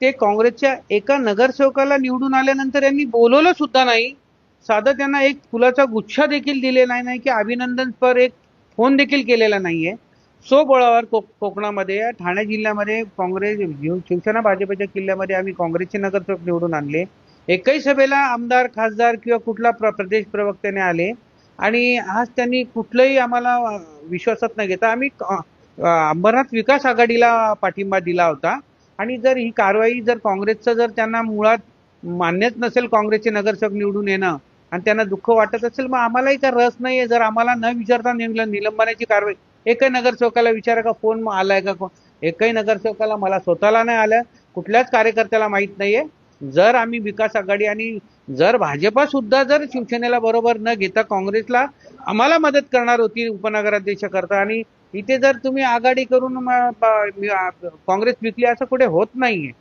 ते काँग्रेसच्या एका नगरसेवकाला निवडून आल्यानंतर यांनी बोलवलं सुद्धा नाही. साधं त्यांना एक फुलाचा गुच्छ देखील दिलेला नाही की अभिनंदनपर एक फोन देखील केलेला नाहीये. स्वबळावर कोकणामध्ये ठाणे जिल्ह्यामध्ये काँग्रेस शिवसेना भाजपच्या किल्ल्यामध्ये आम्ही काँग्रेसचे नगरसेवक निवडून आणले. एकही सभेला आमदार खासदार किंवा कुठला प्रदेश प्रवक्त्याने आले आणि आज त्यांनी कुठलंही आम्हाला विश्वासात न घेता आम्ही अंबरनाथ विकास आघाडीला पाठिंबा दिला होता. आणि जर ही कारवाई जर काँग्रेसचं जर त्यांना मुळात मान्यच नसेल काँग्रेसचे नगरसेवक निवडून येणं आणि त्यांना दुःख वाटत असेल मग आम्हालाही का रस नाहीये. जर आम्हाला न विचारता निलंबनाची कारवाई एकही नगरसेवकाला विचारा का फोन आलाय का एकही नगरसेवकाला मला स्वतःला नाही आलं कुठल्याच कार्यकर्त्याला माहित नाहीये. जर आम्ही विकास आघाडी आणि जर भाजपा सुद्धा जर शिवसेनेला बरोबर न घेता काँग्रेसला आम्हाला मदत करणार होती उपनगराध्यक्ष करता आणि इथे जर तुम्ही आघाडी करून काँग्रेस विकली असं कुठे होत नाहीये.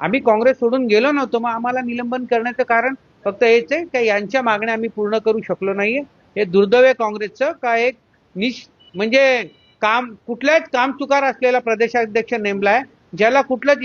आम्ही काँग्रेस सोडून गेलो नव्हतो मग आम्हाला निलंबन करण्याचं कारण फक्त हेच आहे की यांच्या मागण्या आम्ही पूर्ण करू शकलो नाहीये. हे दुर्दैव आहे काँग्रेसचं का एक म्हणजे कुठल्याच कामचुकार असलेला प्रदेशाध्यक्ष नेमलाय ज्याला कुठलंच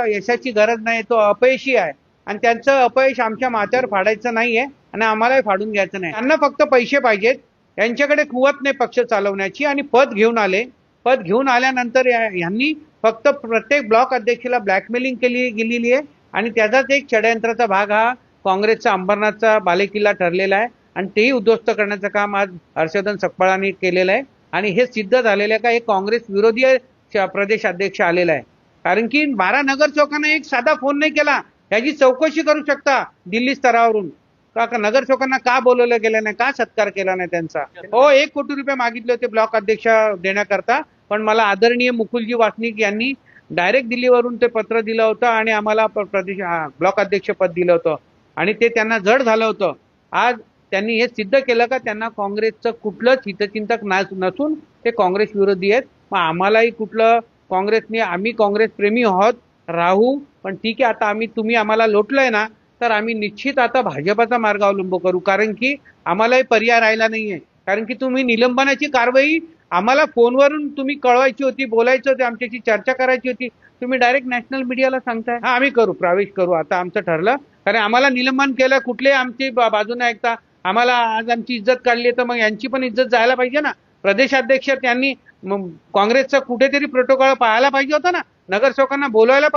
यशाची गरज नाही. तो अपयशी आहे आणि त्यांचं अपयश आमच्या माथ्यावर फाडायचं नाहीये आणि आम्हालाही फाडून घ्यायचं नाही. त्यांना फक्त पैसे पाहिजेत. यांच्याकडे कुवत नाही पक्ष चालवण्याची आणि पद घेऊन आले. पद घेऊन आल्यानंतर यांनी फक्त प्रत्येक ब्लॉक अध्यक्षाला ब्लॅकमेलिंग केली गेलेली आहे आणि त्याचाच एक षडयंत्राचा भाग हा काँग्रेसचा अंबरनाथचा बालेकिल्ला ठरलेला आहे आणि तेही उद्ध्वस्त करण्याचं काम आज हर्षवर्धन सकपाळांनी केलेलं आहे. आणि हे सिद्ध झालेलं आहे का एक काँग्रेस विरोधी प्रदेश अध्यक्ष आलेला आहे. कारण की 12 नगरसेवकांना एक साधा फोन नाही केला. याची चौकशी करू शकता दिल्ली स्तरावरून का नगरसेवकांना का बोलवलं गेलं नाही का सत्कार केला नाही त्यांचा. हो 1 कोटी रुपये मागितले होते ब्लॉक अध्यक्ष देण्याकरता पण मला आदरणीय मुकुलजी वासनिक यांनी डायरेक्ट दिल्लीवरून ते पत्र दिलं होतं आणि आम्हाला प्रदेश ब्लॉक अध्यक्ष पद दिलं होतं आणि ते त्यांना जड झालं होतं. आज त्यांनी हे सिद्ध केलं का त्यांना काँग्रेसचं कुठलंच हितचिंतक नसून ते काँग्रेस विरोधी आहेत. मग आम्हालाही कुठलं काँग्रेसने आम्ही काँग्रेस प्रेमी आहोत राहू पण ठीक आहे. आता तुम्ही आम्हाला लोटलंय ना तर आम्ही निश्चित आता भाजपाचा मार्ग अवलंब करू कारण की आम्हालाही पर्याय राहिला नाहीये. कारण की तुम्ही निलंबनाची कारवाई आम्हाला फोनवरून तुम्ही कळवायची होती बोलायचं होतं आमच्याशी चर्चा करायची होती. तुम्ही डायरेक्ट नॅशनल मीडियाला सांगताय हा आम्ही करू प्रवेश करू आता आमचं ठरलं. कारण आम्हाला निलंबन केलं कुठले आमची बाजू नाही ऐकता आम्हाला आज आमची इज्जत काढली तर मग यांची पण इज्जत जायला पाहिजे ना. प्रदेशाध्यक्ष त्यांनी काँग्रेसचा कुठेतरी प्रोटोकॉल पाहायला पाहिजे होता ना. नगरसेवकांना बोलवायला पाहिजे